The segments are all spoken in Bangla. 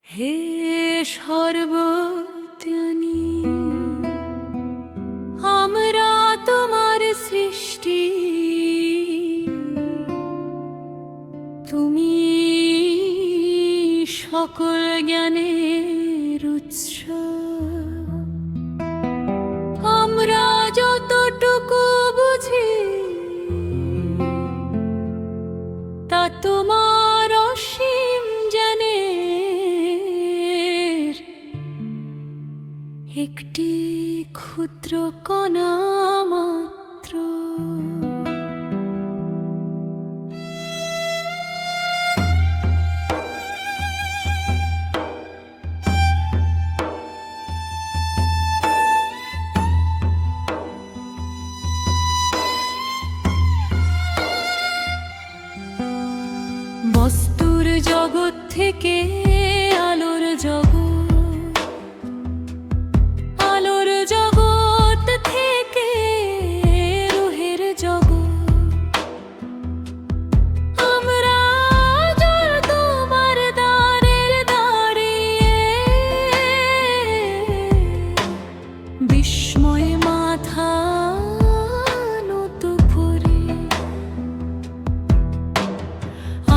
হে সর্বজ্ঞানী, আমরা তোমার সৃষ্টি, তুমি সকল জ্ঞানের উৎস। আমরা যতটুকু বুঝি তা তোমার অসীম জ্ঞানের একটি ক্ষুদ্র কণা মাত্র। বস্তুর জগৎ থেকে আলোর জগৎ, আলোর জগৎ থেকে রুহের জগৎ। আমরা জল তোমার দ্বারের দাঁড়িয়ে বিস্ময়ে মাথা নত করে।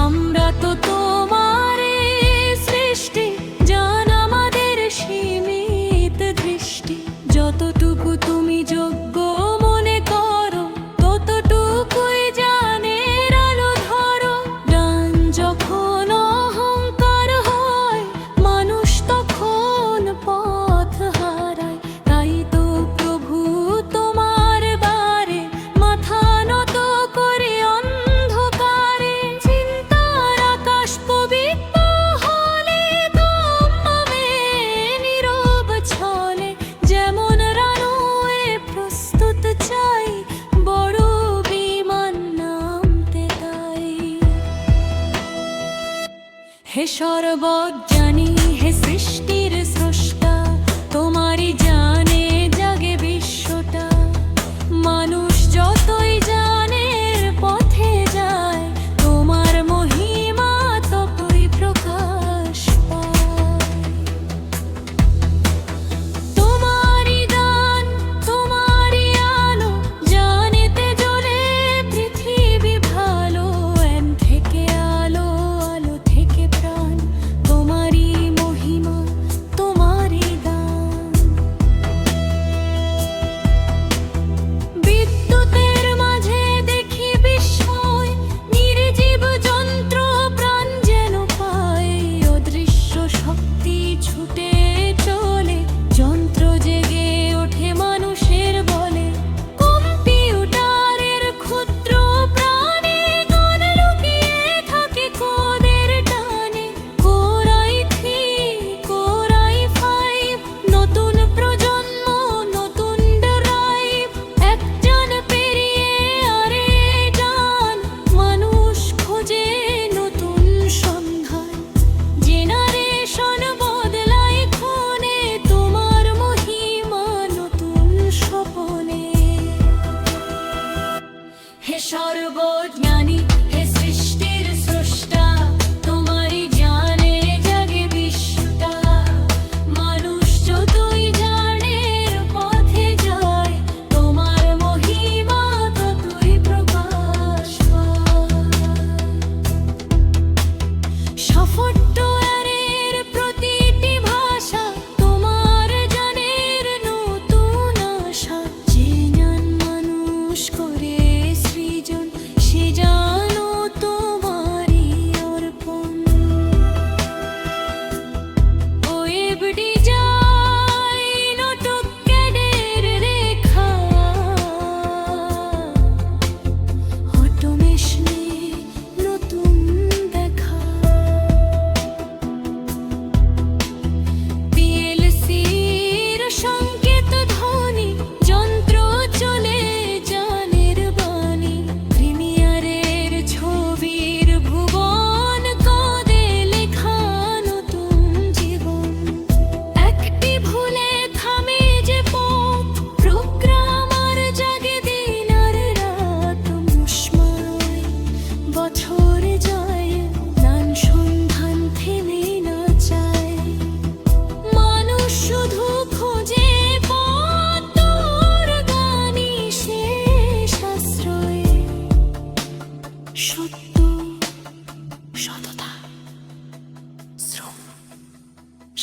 আমরা তো তোমার সৃষ্টি, জান আমাদের সীমিত দৃষ্টি। যতটুকু তুমি যোগ্য মনে করো ততটুকুই জানের আলো ধরো। জ্ঞান যখন অহংকার হয়, মানুষ তখন পথ হারায়। তাই তো প্রভু তোমার বারে মাথা নত করে অন্ধকারে। চিন্তার আকাশ পবিত্র হলে দমে নীরব ছলে। যেমন রানওয়ে প্রস্তুত চাই, বড় বিমান নামতে তাই। হে সর্বজ্ঞানী, হে সৃষ্টির স্রষ্টা, তোমারই জানে জাগে বিশ্বটা। মানুষ যতই জানের পথে যায়, তোমার মহিমা ততই প্রকাশ পায়। তোমারই দান, তোমারই আলো, জানেতে জ্বলে পৃথিবী ভালো। এন থেকে আলো, আলো থেকে প্রাণ, তোমারই মহিমা, তোমারই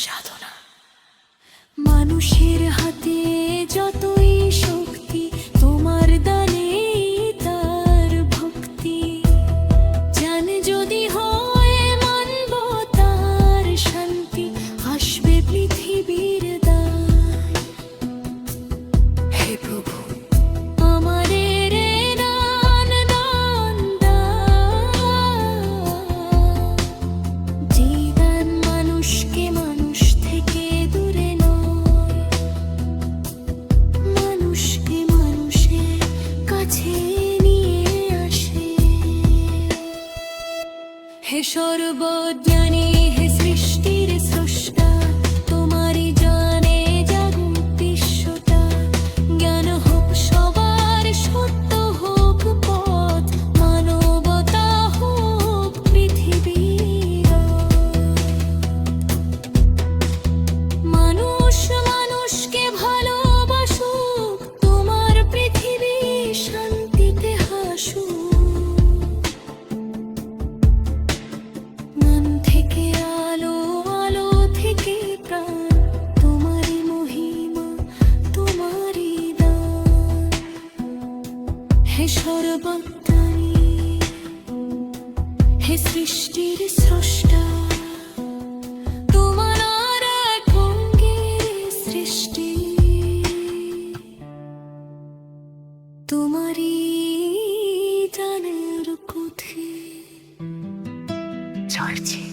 সাধনা। মানুষের হাতে যতই শক্তি, তোমার দানে তার ভক্তি। জান যদি হয় মানব তার শান্তি, আসবে পৃথিবীর দান। হে প্রভু আমাদের দান দান দান, যে দান মানুষকে মানুষ থেকে দূরে নয়, মানুষকে মানুষের কাছে নিয়ে আসে। হে সর্বজ্ঞানী, হে সৃষ্টির স্রষ্টা, তোমারই জানে জাগুক বিশ্বটা। জ্ঞান হোক সবার, সত্য হোক পথ, মানবতা হোক পৃথিবীর। মানুষ মানুষকে ভালোবাসুক, তোমার পৃথিবী শান্তিতে হাসুক। মন থেকে আলো, আলো থেকে প্রাণ, তোমারই মহিমা, তোমারই দান। হে সর্বজ্ঞানী, হে সৃষ্টির স্রষ্টা, তোমার আর এক অঙ্গের সৃষ্টি, তোমারই দানের কুঠি। চলছি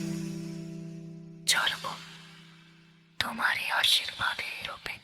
চলব তোমারই আশীর্বাদের অপেক্ষা।